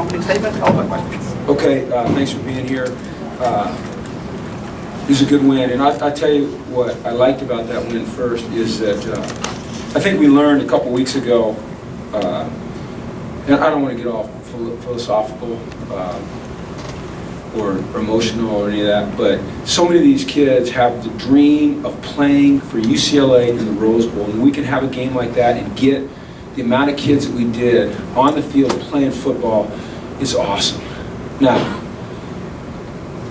opening statement, followed by questions. Okay, thanks for being here. It was a good win, and I'll tell you what I liked about that win first is that I think we learned a couple weeks ago, and I don't want to get all philosophical or emotional or any of that, but so many of these kids have the dream of playing for UCLA in the Rose Bowl, and we can have a game like that and get the amount of kids that we did on the field playing football is awesome. Now,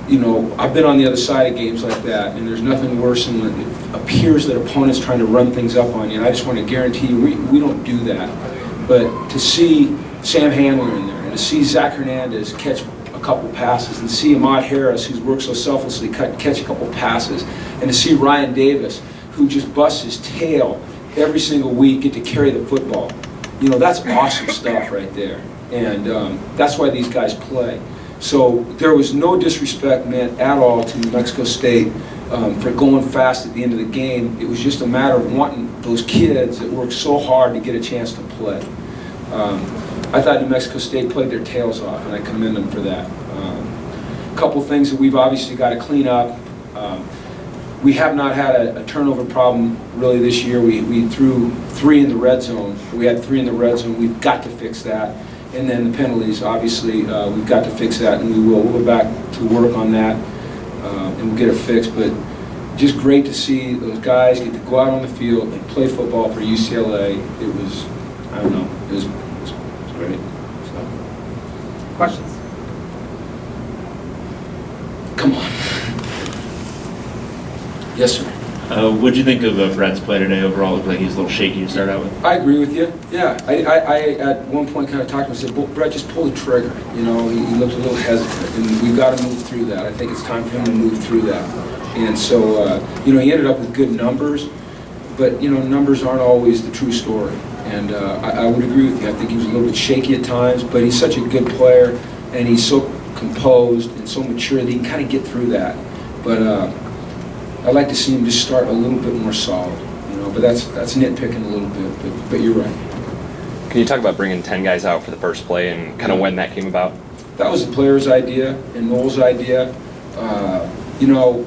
you know, I've been on the other side of games like that, and there's nothing worse than when it appears that opponents trying to run things up on you, and I just want to guarantee you we don't do that. But to see Sam Handler in there, and to see Zach Hernandez catch a couple passes, and to see Ahmad Harris, who's worked so selflessly, catch a couple passes, and to see Ryan Davis, who just busts his tail every single week, get to carry the football. You know, that's awesome stuff right there. And that's why these guys play. So there was no disrespect meant at all to New Mexico State for going fast at the end of the game. It was just a matter of wanting those kids that worked so hard to get a chance to play. I thought New Mexico State played their tails off, and I commend them for that. A couple things that we've obviously got to clean up. We have not had a turnover problem really this year. We threw 3 in the red zone. We had 3 in the red zone. We've got to fix that. And then the penalties, obviously, we've got to fix that, and we will. We'll go back to work on that, and we'll get it fixed. But just great to see those guys get to go out on the field and play football for UCLA. It was, I don't know, it was great. So. Questions? Come on. Yes, sir. What did you think of Brett's play today overall? It looked like he was a little shaky to start out with. I agree with you. Yeah, I at one point kind of talked to him and said, well, Brett, just pull the trigger. You know, he looked a little hesitant, and we've got to move through that. I think it's time for him to move through that. And so, you know, he ended up with good numbers, but, you know, numbers aren't always the true story. And I would agree with you. I think he was a little bit shaky at times, but he's such a good player, and he's so composed and so mature that he can kind of get through that. But I'd like to see him just start a little bit more solid, you know, but that's nitpicking a little bit, but you're right. Can you talk about bringing 10 guys out for the first play and kind of when that came about? That was the player's idea and Noel's idea. You know,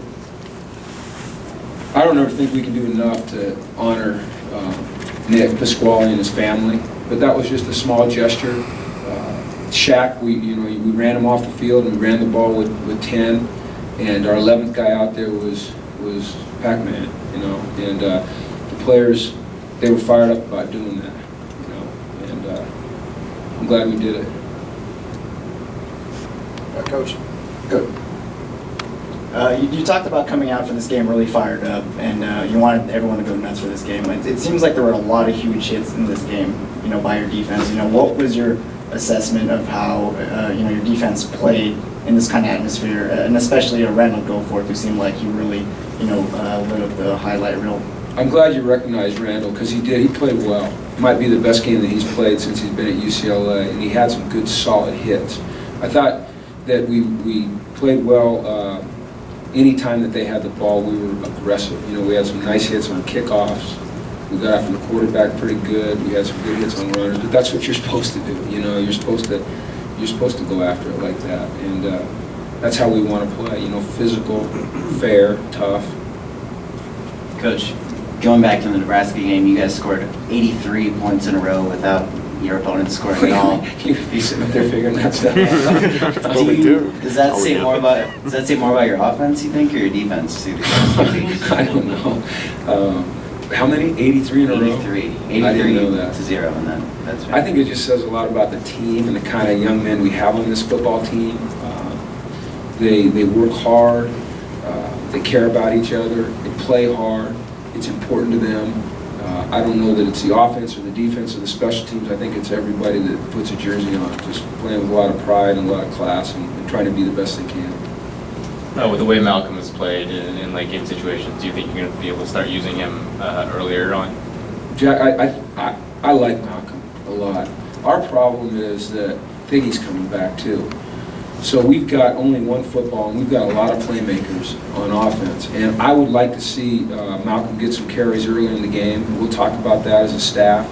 I don't ever think we can do enough to honor Nick Pasquale and his family, but that was just a small gesture. Shaq, we ran him off the field and we ran the ball with 10, and our 11th guy out there was Pac-Man, you know, and the players, they were fired up about doing that, you know, and I'm glad we did it. Coach. Good. You talked about coming out for this game really fired up, and you wanted everyone to go nuts for this game. It seems like there were a lot of huge hits in this game, you know, by your defense. You know, what was your assessment of how you know, your defense played in this kind of atmosphere, and especially a Randall Goforth, who seemed like he really, you know, lit up the highlight reel? I'm glad you recognized Randall, because he did. He played well. It might be the best game that he's played since he's been at UCLA, and he had some good, solid hits. I thought that we played well. Any time that they had the ball, we were aggressive. You know, we had some nice hits on kickoffs. We got after the quarterback pretty good. We had some good hits on runners, but that's what you're supposed to do. You know, you're supposed to go after it like that, and that's how we want to play. You know, physical, fair, tough. Coach, going back to the Nebraska game, you guys scored 83 points in a row without your opponent scoring at all. You'd be sitting up there figuring that stuff out. Does that say more about your offense, you think, or your defense too? I don't know. How many? 83 in a row? 83 I didn't know that. to 0, and that's right. I think it just says a lot about the team and the kind of young men we have on this football team. They work hard. They care about each other. They play hard. It's important to them. I don't know that it's the offense or the defense or the special teams. I think it's everybody that puts a jersey on, just playing with a lot of pride and a lot of class and trying to be the best they can. With the way Malcolm has played in late game situations, do you think you're going to be able to start using him earlier on? Jack, I like Malcolm a lot. Our problem is that Piggy's coming back too. So we've got only one football, and we've got a lot of playmakers on offense. And I would like to see Malcolm get some carries earlier in the game. We'll talk about that as a staff.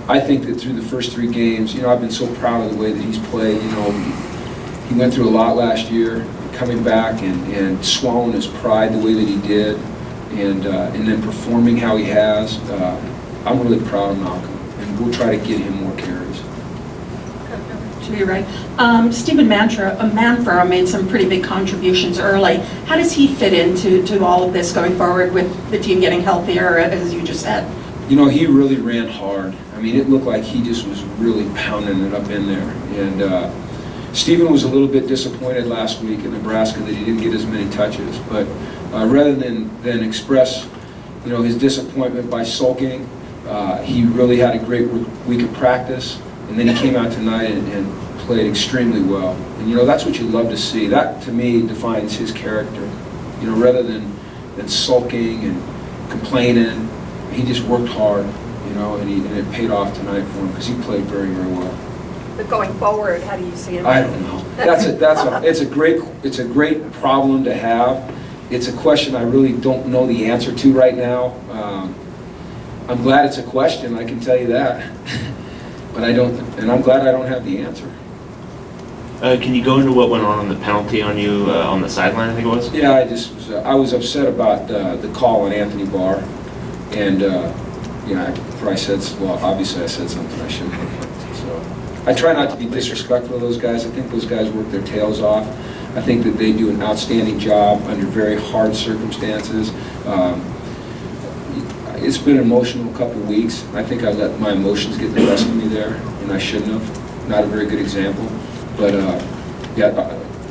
I think that through the first 3 games, you know, I've been so proud of the way that he's played. You know, he went through a lot last year, coming back and swallowing his pride the way that he did, and then performing how he has. I'm really proud of Malcolm, and we'll try to get him more carries. To your right. Stephen Manfra made some pretty big contributions early. How does he fit into all of this going forward with the team getting healthier, as you just said? You know, he really ran hard. I mean, it looked like he just was really pounding it up in there. And Stephen was a little bit disappointed last week in Nebraska that he didn't get as many touches. But rather than express, you know, his disappointment by sulking, he really had a great week of practice. And then he came out tonight and played extremely well. And, you know, that's what you love to see. That, to me, defines his character. You know, rather than sulking and complaining, he just worked hard, you know, and it paid off tonight for him because he played very, very well. But going forward, how do you see him? I don't know. It's a great problem to have. It's a question I really don't know the answer to right now. I'm glad it's a question, I can tell you that. But I don't, and I'm glad I don't have the answer. Can you go into what went on the penalty on you on the sideline, I think it was? Yeah, I was upset about the call on Anthony Barr, and you know, I probably said, well, obviously I said something I shouldn't have. So I try not to be disrespectful of those guys. I think those guys work their tails off. I think that they do an outstanding job under very hard circumstances. It's been an emotional couple of weeks. I think I let my emotions get the best of me there, and I shouldn't have. Not a very good example. But yeah,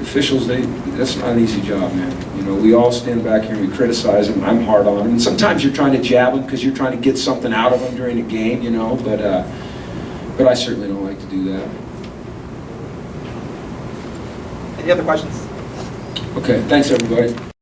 officials, that's not an easy job, man. You know, we all stand back here and we criticize them. I'm hard on them. And sometimes you're trying to jab them because you're trying to get something out of them during the game, you know. But I certainly don't like to do that. Any other questions? Okay, thanks everybody.